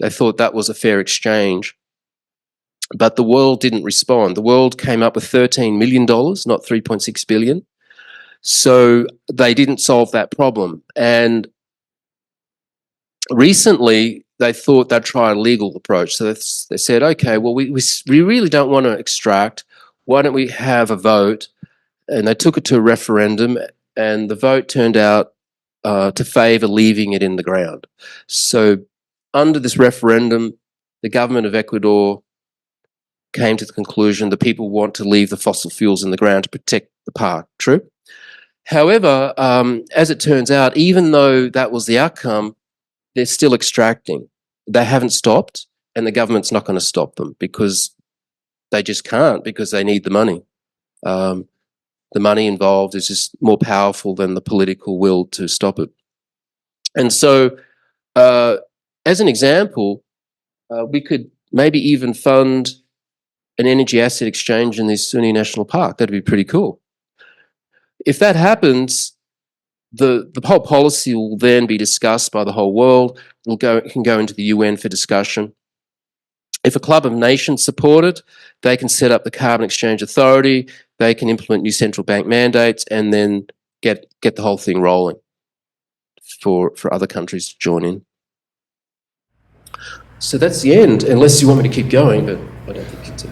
They thought that was a fair exchange. But the world didn't respond. The world came up with $13 million, not 3.6 billion. So they didn't solve that problem. And recently, they thought they'd try a legal approach. So they said, okay, well, we really don't want to extract. Why don't we have a vote? And they took it to a referendum, and the vote turned out to favour leaving it in the ground. So under this referendum, the government of Ecuador came to the conclusion that people want to leave the fossil fuels in the ground to protect the park. True? However, as it turns out, even though that was the outcome, they're still extracting. They haven't stopped, and the government's not going to stop them because they just can't, because they need the money. The money involved is just more powerful than the political will to stop it. And so, as an example, we could maybe even fund an energy asset exchange in this Suni National Park. That'd be pretty cool. If that happens, the whole policy will then be discussed by the whole world. It can go into the UN for discussion. If a club of nations support it, they can set up the Carbon Exchange Authority, they can implement new central bank mandates, and then get the whole thing rolling for other countries to join in. So that's the end, unless you want me to keep going, but I don't think it's